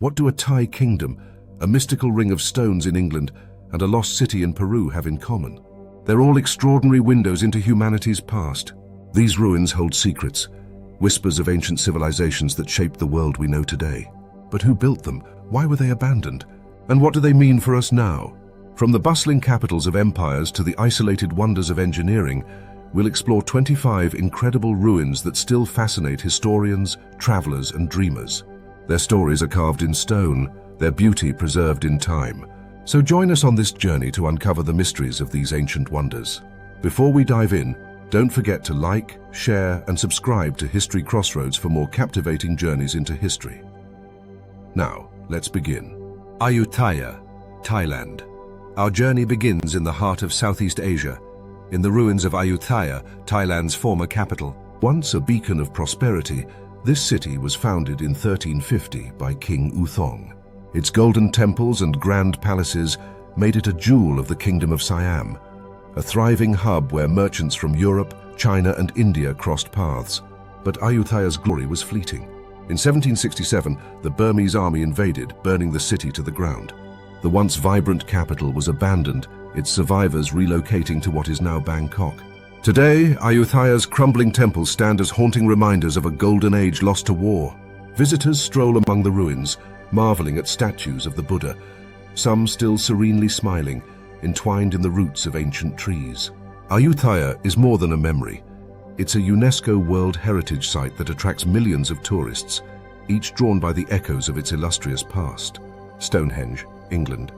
What do a Thai kingdom, a mystical ring of stones in England, and a lost city in Peru have in common? They're all extraordinary windows into humanity's past. These ruins hold secrets, whispers of ancient civilizations that shaped the world we know today. But who built them? Why were they abandoned? And what do they mean for us now? From the bustling capitals of empires to the isolated wonders of engineering, we'll explore 25 incredible ruins that still fascinate historians, travelers, and dreamers. Their stories are carved in stone, their beauty preserved in time. So join us on this journey to uncover the mysteries of these ancient wonders. Before we dive in, don't forget to like, share, and subscribe to History Crossroads for more captivating journeys into history. Now, let's begin. Ayutthaya, Thailand. Our journey begins in the heart of Southeast Asia, in the ruins of Ayutthaya, Thailand's former capital. Once a beacon of prosperity, this city was founded in 1350 by King Uthong. Its golden temples and grand palaces made it a jewel of the Kingdom of Siam, a thriving hub where merchants from Europe, China, and India crossed paths. But Ayutthaya's glory was fleeting. In 1767, the Burmese army invaded, burning the city to the ground. The once vibrant capital was abandoned, its survivors relocating to what is now Bangkok. Today, Ayutthaya's crumbling temples stand as haunting reminders of a golden age lost to war. Visitors stroll among the ruins, marveling at statues of the Buddha, some still serenely smiling, entwined in the roots of ancient trees. Ayutthaya is more than a memory. It's a UNESCO World Heritage Site that attracts millions of tourists, each drawn by the echoes of its illustrious past. Stonehenge, England.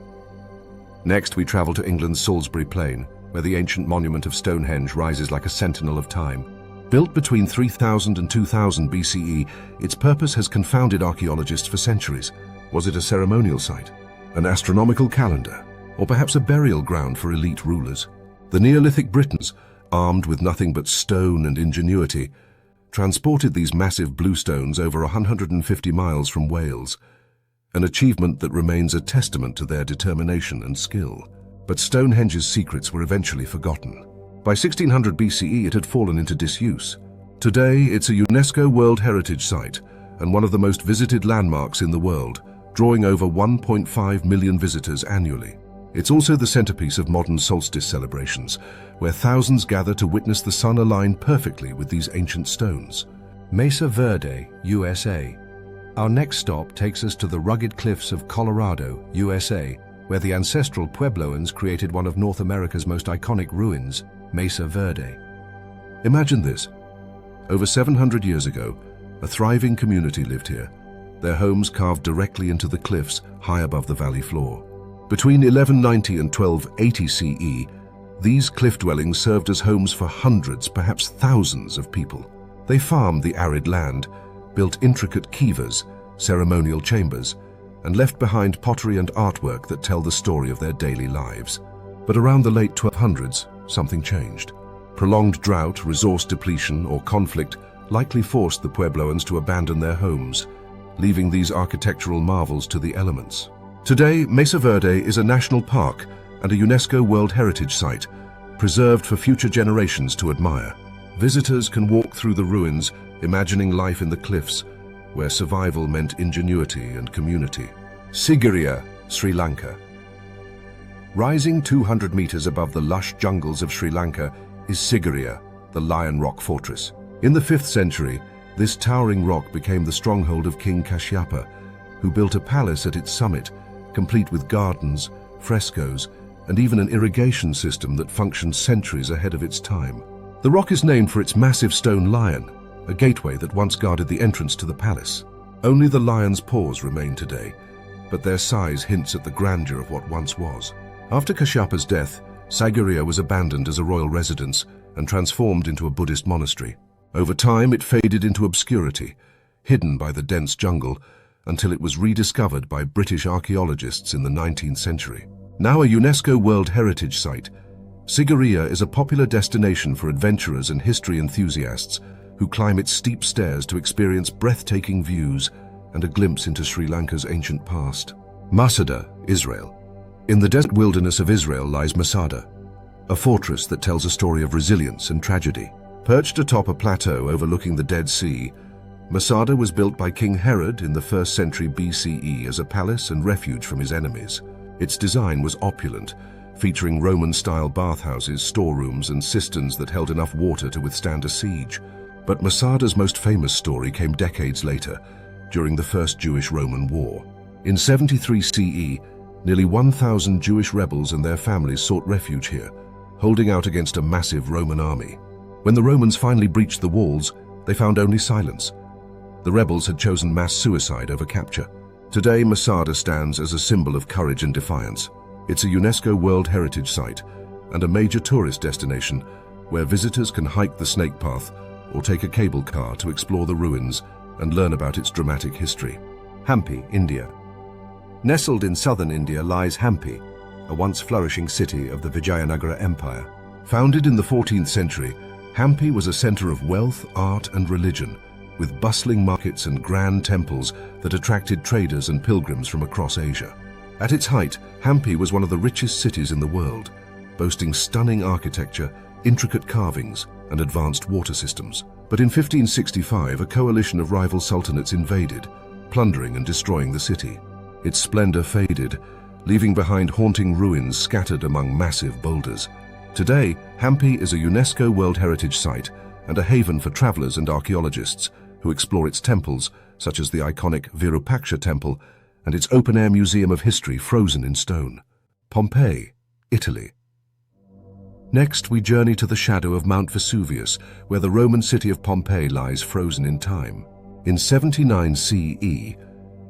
Next, we travel to England's Salisbury Plain, where the ancient monument of Stonehenge rises like a sentinel of time. Built between 3000 and 2000 BCE, its purpose has confounded archaeologists for centuries. Was it a ceremonial site, an astronomical calendar, or perhaps a burial ground for elite rulers? The Neolithic Britons, armed with nothing but stone and ingenuity, transported these massive blue stones over 150 miles from Wales, an achievement that remains a testament to their determination and skill. But Stonehenge's secrets were eventually forgotten. By 1600 BCE, it had fallen into disuse. Today, it's a UNESCO World Heritage Site and one of the most visited landmarks in the world, drawing over 1.5 million visitors annually. It's also the centerpiece of modern solstice celebrations, where thousands gather to witness the sun align perfectly with these ancient stones. Mesa Verde, USA. Our next stop takes us to the rugged cliffs of Colorado, USA, where the ancestral Puebloans created one of North America's most iconic ruins, Mesa Verde. Imagine this. Over 700 years ago, a thriving community lived here, their homes carved directly into the cliffs high above the valley floor. Between 1190 and 1280 CE, these cliff dwellings served as homes for hundreds, perhaps thousands of people. They farmed the arid land, built intricate kivas, ceremonial chambers, and left behind pottery and artwork that tell the story of their daily lives. But around the late 1200s, something changed. Prolonged drought, resource depletion, or conflict likely forced the Puebloans to abandon their homes, leaving these architectural marvels to the elements. Today, Mesa Verde is a national park and a UNESCO World Heritage Site, preserved for future generations to admire. Visitors can walk through the ruins, imagining life in the cliffs, where survival meant ingenuity and community. Sigiriya, Sri Lanka. Rising 200 meters above the lush jungles of Sri Lanka is Sigiriya, the Lion Rock Fortress. In the 5th century, this towering rock became the stronghold of King Kashyapa, who built a palace at its summit, complete with gardens, frescoes, and even an irrigation system that functioned centuries ahead of its time. The rock is named for its massive stone lion, a gateway that once guarded the entrance to the palace. Only the lion's paws remain today, but their size hints at the grandeur of what once was. After Kashyapa's death, Sigiriya was abandoned as a royal residence and transformed into a Buddhist monastery. Over time, it faded into obscurity, hidden by the dense jungle, until it was rediscovered by British archaeologists in the 19th century. Now a UNESCO World Heritage Site, Sigiriya is a popular destination for adventurers and history enthusiasts who climb its steep stairs to experience breathtaking views and a glimpse into Sri Lanka's ancient past. Masada, Israel. In the desert wilderness of Israel lies Masada, a fortress that tells a story of resilience and tragedy. Perched atop a plateau overlooking the Dead Sea, Masada was built by King Herod in the 1st century BCE as a palace and refuge from his enemies. Its design was opulent, featuring Roman-style bathhouses, storerooms, and cisterns that held enough water to withstand a siege. But Masada's most famous story came decades later, during the First Jewish-Roman War. In 73 CE, nearly 1,000 Jewish rebels and their families sought refuge here, holding out against a massive Roman army. When the Romans finally breached the walls, they found only silence. The rebels had chosen mass suicide over capture. Today, Masada stands as a symbol of courage and defiance. It's a UNESCO World Heritage Site and a major tourist destination where visitors can hike the snake path or take a cable car to explore the ruins and learn about its dramatic history. Hampi, India. Nestled in southern India lies Hampi, a once flourishing city of the Vijayanagara Empire. Founded in the 14th century, Hampi was a center of wealth, art, and religion, with bustling markets and grand temples that attracted traders and pilgrims from across Asia. At its height, Hampi was one of the richest cities in the world, boasting stunning architecture, intricate carvings, and advanced water systems. But in 1565, a coalition of rival sultanates invaded, plundering and destroying the city. Its splendor faded, leaving behind haunting ruins scattered among massive boulders. Today, Hampi is a UNESCO World Heritage Site and a haven for travelers and archaeologists who explore its temples, such as the iconic Virupaksha Temple and its open-air museum of history frozen in stone. Pompeii, Italy. Next, we journey to the shadow of Mount Vesuvius, where the Roman city of Pompeii lies frozen in time. In 79 CE,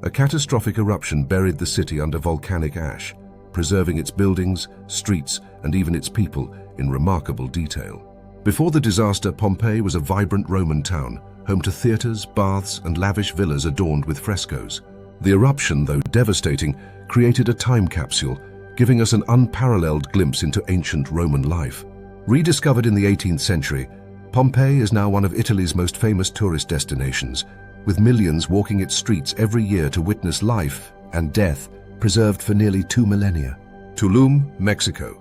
a catastrophic eruption buried the city under volcanic ash, preserving its buildings, streets, and even its people in remarkable detail. Before the disaster, Pompeii was a vibrant Roman town, home to theaters, baths, and lavish villas adorned with frescoes. The eruption, though devastating, created a time capsule, giving us an unparalleled glimpse into ancient Roman life. Rediscovered in the 18th century, Pompeii is now one of Italy's most famous tourist destinations, with millions walking its streets every year to witness life and death preserved for nearly 2 millennia. Tulum, Mexico.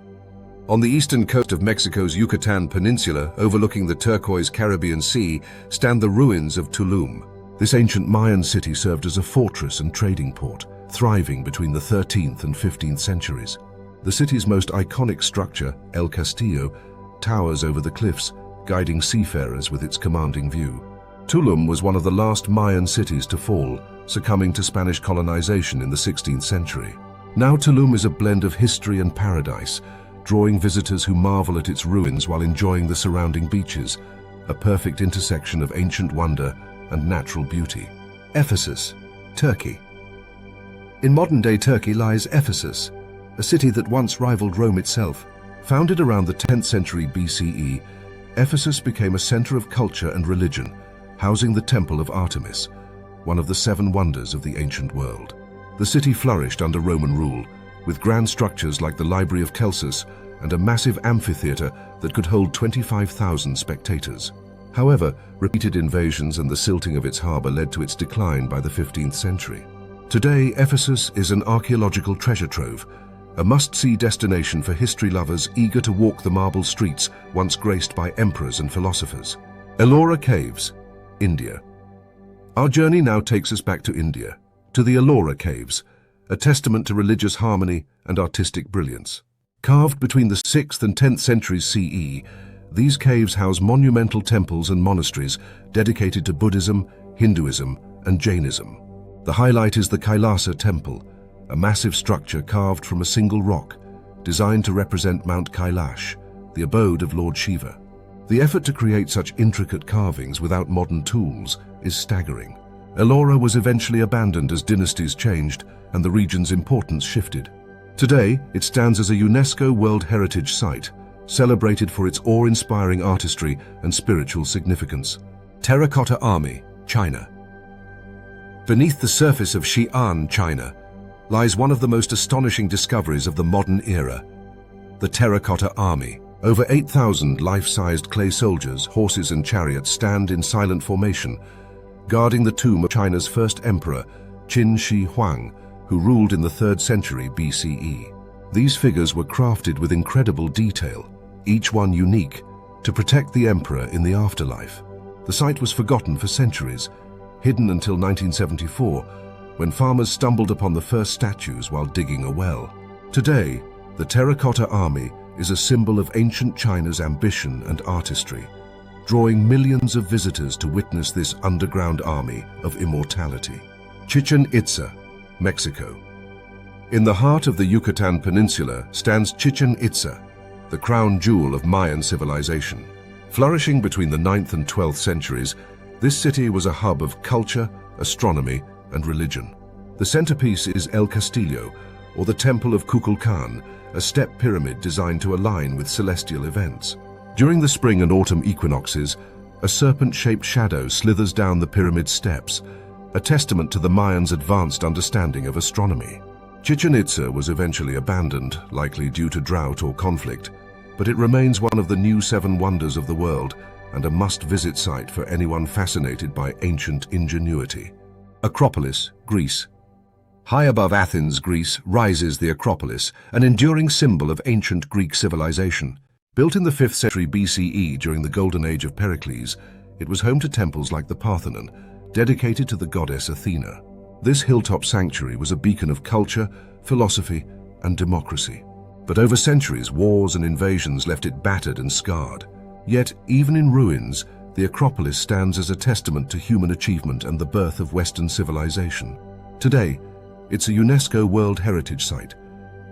On the eastern coast of Mexico's Yucatan Peninsula, overlooking the turquoise Caribbean Sea, stand the ruins of Tulum. This ancient Mayan city served as a fortress and trading port, thriving between the 13th and 15th centuries. The city's most iconic structure, El Castillo, towers over the cliffs, guiding seafarers with its commanding view. Tulum was one of the last Mayan cities to fall, succumbing to Spanish colonization in the 16th century. Now Tulum is a blend of history and paradise, drawing visitors who marvel at its ruins while enjoying the surrounding beaches, a perfect intersection of ancient wonder and natural beauty. Ephesus, Turkey. In modern-day Turkey lies Ephesus, a city that once rivaled Rome itself. Founded around the 10th century BCE, Ephesus became a center of culture and religion, housing the Temple of Artemis, one of the 7 wonders of the ancient world. The city flourished under Roman rule, with grand structures like the Library of Celsus and a massive amphitheater that could hold 25,000 spectators. However, repeated invasions and the silting of its harbor led to its decline by the 15th century. Today, Ephesus is an archaeological treasure trove, a must-see destination for history lovers eager to walk the marble streets once graced by emperors and philosophers. Ellora Caves, India. Our journey now takes us back to India, to the Ellora Caves, a testament to religious harmony and artistic brilliance. Carved between the 6th and 10th centuries CE, these caves house monumental temples and monasteries dedicated to Buddhism, Hinduism, and Jainism. The highlight is the Kailasa Temple, a massive structure carved from a single rock, designed to represent Mount Kailash, the abode of Lord Shiva. The effort to create such intricate carvings without modern tools is staggering. Ellora was eventually abandoned as dynasties changed and the region's importance shifted. Today, it stands as a UNESCO World Heritage Site, celebrated for its awe-inspiring artistry and spiritual significance. Terracotta Army, China. Beneath the surface of Xi'an, China, lies one of the most astonishing discoveries of the modern era, the Terracotta Army. Over 8,000 life-sized clay soldiers, horses and chariots stand in silent formation, guarding the tomb of China's first emperor, Qin Shi Huang, who ruled in the 3rd century BCE. These figures were crafted with incredible detail, each one unique, to protect the emperor in the afterlife. The site was forgotten for centuries, hidden until 1974, when farmers stumbled upon the first statues while digging a well. Today, the Terracotta Army is a symbol of ancient China's ambition and artistry, drawing millions of visitors to witness this underground army of immortality. Chichen Itza, Mexico. In the heart of the Yucatan Peninsula stands Chichen Itza, the crown jewel of Mayan civilization. Flourishing between the 9th and 12th centuries, this city was a hub of culture, astronomy, and religion. The centerpiece is El Castillo, or the Temple of Kukulkan, a step pyramid designed to align with celestial events. During the spring and autumn equinoxes, a serpent-shaped shadow slithers down the pyramid steps, a testament to the Mayans' advanced understanding of astronomy. Chichen Itza was eventually abandoned, likely due to drought or conflict, but it remains one of the new 7 wonders of the world and a must-visit site for anyone fascinated by ancient ingenuity. Acropolis, Greece. High above Athens, Greece, rises the Acropolis, an enduring symbol of ancient Greek civilization. Built in the 5th century BCE during the Golden Age of Pericles, it was home to temples like the Parthenon, dedicated to the goddess Athena. This hilltop sanctuary was a beacon of culture, philosophy, and democracy. But over centuries, wars and invasions left it battered and scarred. Yet, even in ruins, the Acropolis stands as a testament to human achievement and the birth of Western civilization. Today, it's a UNESCO World Heritage Site,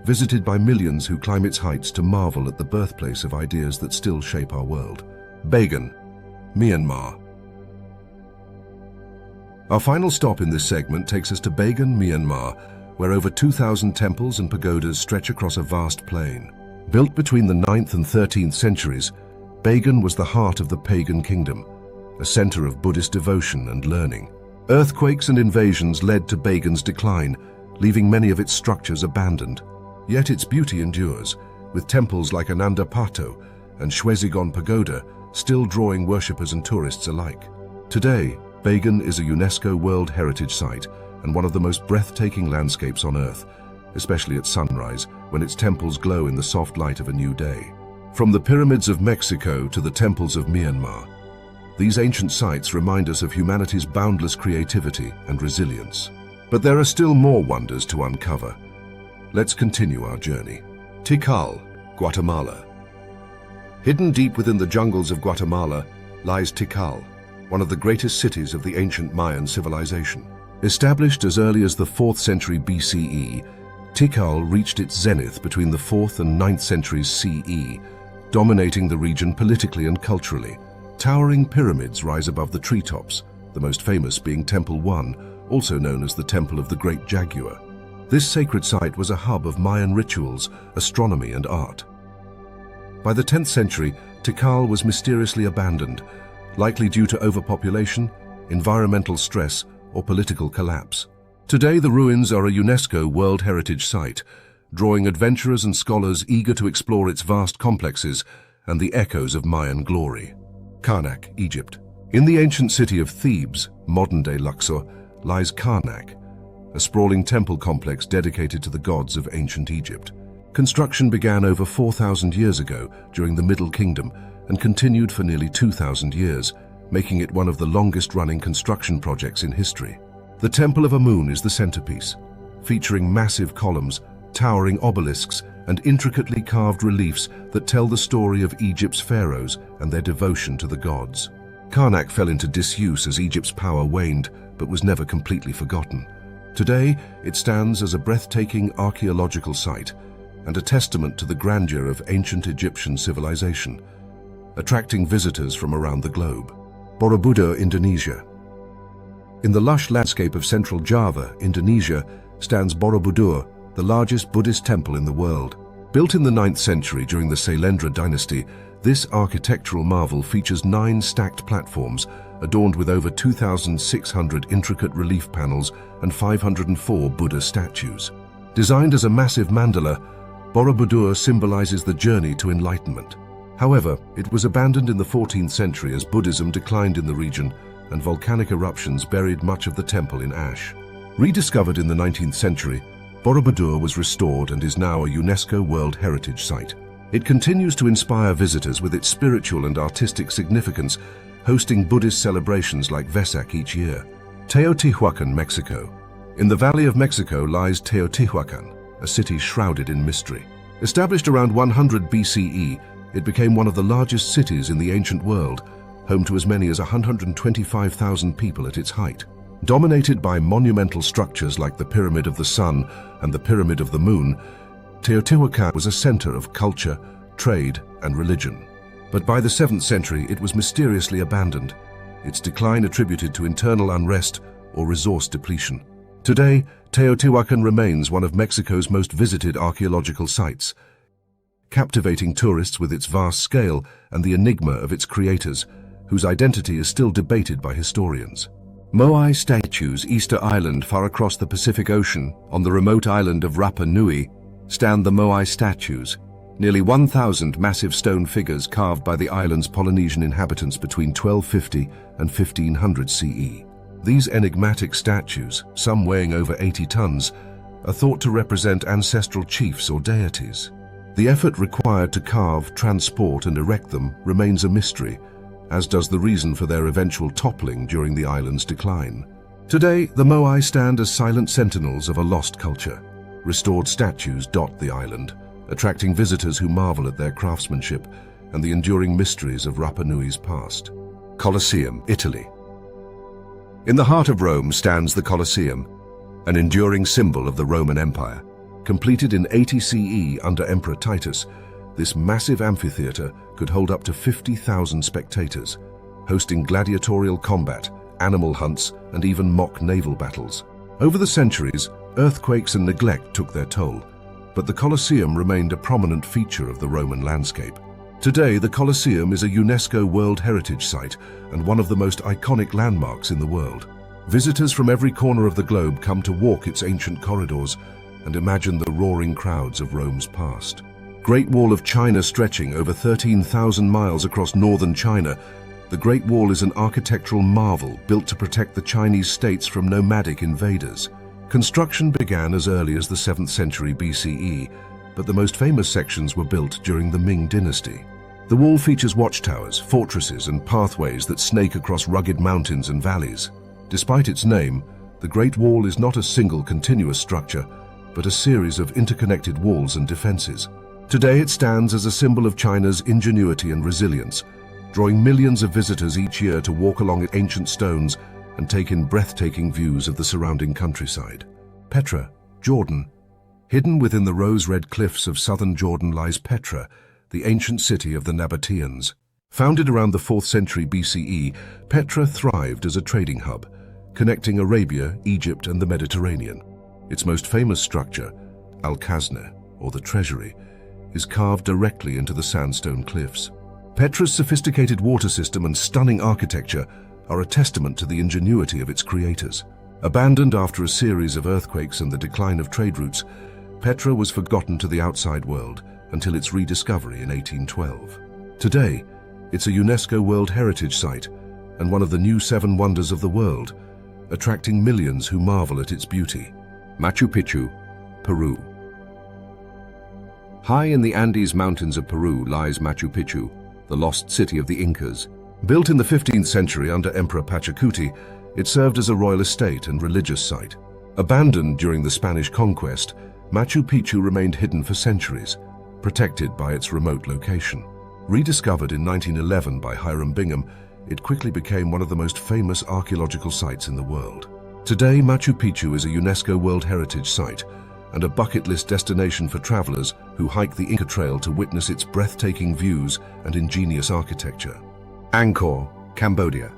visited by millions who climb its heights to marvel at the birthplace of ideas that still shape our world. Bagan, Myanmar. Our final stop in this segment takes us to Bagan, Myanmar, where over 2,000 temples and pagodas stretch across a vast plain. Built between the 9th and 13th centuries, Bagan was the heart of the pagan kingdom, a center of Buddhist devotion and learning. Earthquakes and invasions led to Bagan's decline, leaving many of its structures abandoned. Yet its beauty endures, with temples like Ananda Pato and Shwezigon Pagoda still drawing worshippers and tourists alike. Today, Bagan is a UNESCO World Heritage Site and one of the most breathtaking landscapes on Earth, especially at sunrise, when its temples glow in the soft light of a new day. From the pyramids of Mexico to the temples of Myanmar, these ancient sites remind us of humanity's boundless creativity and resilience. But there are still more wonders to uncover. Let's continue our journey. Tikal, Guatemala. Hidden deep within the jungles of Guatemala lies Tikal, one of the greatest cities of the ancient Mayan civilization. Established as early as the 4th century BCE, Tikal reached its zenith between the 4th and 9th centuries CE, dominating the region politically and culturally. Towering pyramids rise above the treetops, the most famous being Temple 1, also known as the Temple of the Great Jaguar. This sacred site was a hub of Mayan rituals, astronomy, and art. By the 10th century, Tikal was mysteriously abandoned, likely due to overpopulation, environmental stress, or political collapse. Today, the ruins are a UNESCO World Heritage Site, drawing adventurers and scholars eager to explore its vast complexes and the echoes of Mayan glory. Karnak, Egypt. In the ancient city of Thebes, modern-day Luxor, lies Karnak, a sprawling temple complex dedicated to the gods of ancient Egypt. Construction began over 4,000 years ago during the Middle Kingdom and continued for nearly 2,000 years, making it one of the longest-running construction projects in history. The Temple of Amun is the centerpiece, featuring massive columns, towering obelisks, and intricately carved reliefs that tell the story of Egypt's pharaohs and their devotion to the gods. Karnak fell into disuse as Egypt's power waned, but was never completely forgotten. Today, it stands as a breathtaking archaeological site and a testament to the grandeur of ancient Egyptian civilization, attracting visitors from around the globe. Borobudur, Indonesia. In the lush landscape of central Java, Indonesia, stands Borobudur, the largest Buddhist temple in the world. Built in the 9th century during the Sailendra dynasty, this architectural marvel features 9 stacked platforms adorned with over 2,600 intricate relief panels and 504 Buddha statues. Designed as a massive mandala, Borobudur symbolizes the journey to enlightenment. However, it was abandoned in the 14th century as Buddhism declined in the region and volcanic eruptions buried much of the temple in ash. Rediscovered in the 19th century, Borobudur was restored and is now a UNESCO World Heritage Site. It continues to inspire visitors with its spiritual and artistic significance, hosting Buddhist celebrations like Vesak each year. Teotihuacan, Mexico. In the Valley of Mexico lies Teotihuacan, a city shrouded in mystery. Established around 100 BCE, it became one of the largest cities in the ancient world, home to as many as 125,000 people at its height. Dominated by monumental structures like the Pyramid of the Sun and the Pyramid of the Moon, Teotihuacan was a center of culture, trade, and religion. But by the 7th century, it was mysteriously abandoned, its decline attributed to internal unrest or resource depletion. Today, Teotihuacan remains one of Mexico's most visited archaeological sites, captivating tourists with its vast scale and the enigma of its creators, whose identity is still debated by historians. Moai statues, Easter Island far across the Pacific Ocean, on the remote island of Rapa Nui, stand the Moai statues, nearly 1,000 massive stone figures carved by the island's Polynesian inhabitants between 1250 and 1500 CE. These enigmatic statues, some weighing over 80 tons, are thought to represent ancestral chiefs or deities. The effort required to carve, transport, and erect them remains a mystery, as does the reason for their eventual toppling during the island's decline. Today, the Moai stand as silent sentinels of a lost culture. Restored statues dot the island, attracting visitors who marvel at their craftsmanship and the enduring mysteries of Rapa Nui's past. Colosseum, Italy. In the heart of Rome stands the Colosseum, an enduring symbol of the Roman Empire. Completed in 80 CE under Emperor Titus, this massive amphitheater could hold up to 50,000 spectators, hosting gladiatorial combat, animal hunts, and even mock naval battles. Over the centuries, earthquakes and neglect took their toll, but the Colosseum remained a prominent feature of the Roman landscape. Today, the Colosseum is a UNESCO World Heritage Site and one of the most iconic landmarks in the world. Visitors from every corner of the globe come to walk its ancient corridors and imagine the roaring crowds of Rome's past. Great Wall of China stretching over 13,000 miles across northern China, the Great Wall is an architectural marvel built to protect the Chinese states from nomadic invaders. Construction began as early as the 7th century BCE, but the most famous sections were built during the Ming dynasty. The wall features watchtowers, fortresses, and pathways that snake across rugged mountains and valleys. Despite its name, the Great Wall is not a single continuous structure, but a series of interconnected walls and defenses. Today it stands as a symbol of China's ingenuity and resilience, drawing millions of visitors each year to walk along its ancient stones and take in breathtaking views of the surrounding countryside. Petra, Jordan. Hidden within the rose-red cliffs of southern Jordan lies Petra, the ancient city of the Nabateans. Founded around the 4th century BCE, Petra thrived as a trading hub, connecting Arabia, Egypt, and the Mediterranean. Its most famous structure, Al-Khazna, or the Treasury, is carved directly into the sandstone cliffs. Petra's sophisticated water system and stunning architecture are a testament to the ingenuity of its creators. Abandoned after a series of earthquakes and the decline of trade routes, Petra was forgotten to the outside world until its rediscovery in 1812. Today, it's a UNESCO World Heritage Site and one of the new 7 wonders of the world, attracting millions who marvel at its beauty. Machu Picchu, Peru. High in the Andes Mountains of Peru lies Machu Picchu, the lost city of the Incas. Built in the 15th century under Emperor Pachacuti, it served as a royal estate and religious site. Abandoned during the Spanish conquest, Machu Picchu remained hidden for centuries, protected by its remote location. Rediscovered in 1911 by Hiram Bingham, it quickly became one of the most famous archaeological sites in the world. Today, Machu Picchu is a UNESCO World Heritage Site and a bucket list destination for travelers who hike the Inca Trail to witness its breathtaking views and ingenious architecture. Angkor, Cambodia.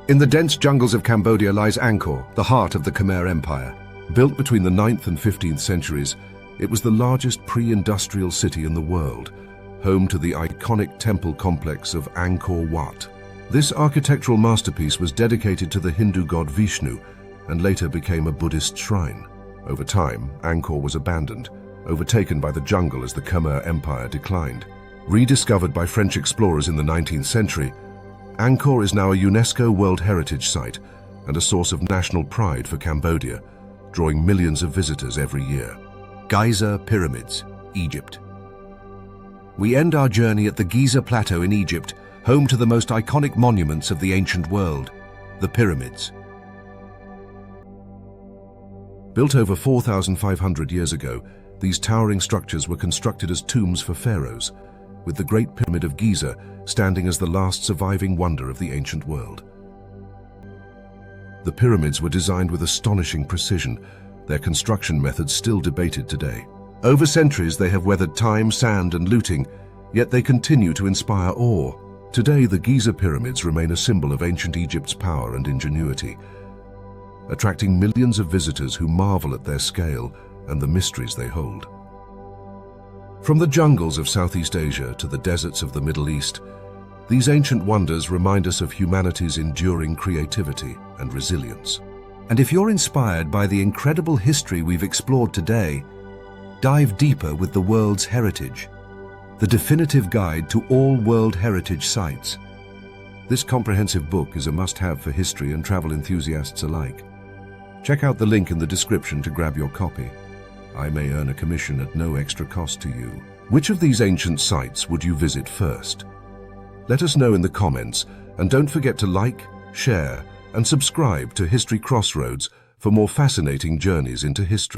In the dense jungles of Cambodia lies Angkor, the heart of the Khmer Empire. Built between the 9th and 15th centuries, it was the largest pre-industrial city in the world, home to the iconic temple complex of Angkor Wat. This architectural masterpiece was dedicated to the Hindu god Vishnu and later became a Buddhist shrine. Over time, Angkor was abandoned, overtaken by the jungle as the Khmer Empire declined. Rediscovered by French explorers in the 19th century, Angkor is now a UNESCO World Heritage Site and a source of national pride for Cambodia, drawing millions of visitors every year. Giza Pyramids, Egypt. We end our journey at the Giza Plateau in Egypt, home to the most iconic monuments of the ancient world, the pyramids. Built over 4,500 years ago, these towering structures were constructed as tombs for pharaohs, with the Great Pyramid of Giza standing as the last surviving wonder of the ancient world. The pyramids were designed with astonishing precision, their construction methods still debated today. Over centuries they have weathered time, sand and looting, yet they continue to inspire awe. Today the Giza Pyramids remain a symbol of ancient Egypt's power and ingenuity, attracting millions of visitors who marvel at their scale and the mysteries they hold. From the jungles of Southeast Asia to the deserts of the Middle East, these ancient wonders remind us of humanity's enduring creativity and resilience. And if you're inspired by the incredible history we've explored today, dive deeper with the world's heritage, the definitive guide to all World Heritage sites. This comprehensive book is a must-have for history and travel enthusiasts alike. Check out the link in the description to grab your copy. I may earn a commission at no extra cost to you. Which of these ancient sites would you visit first? Let us know in the comments, and don't forget to like, share, and subscribe to History Crossroads for more fascinating journeys into history.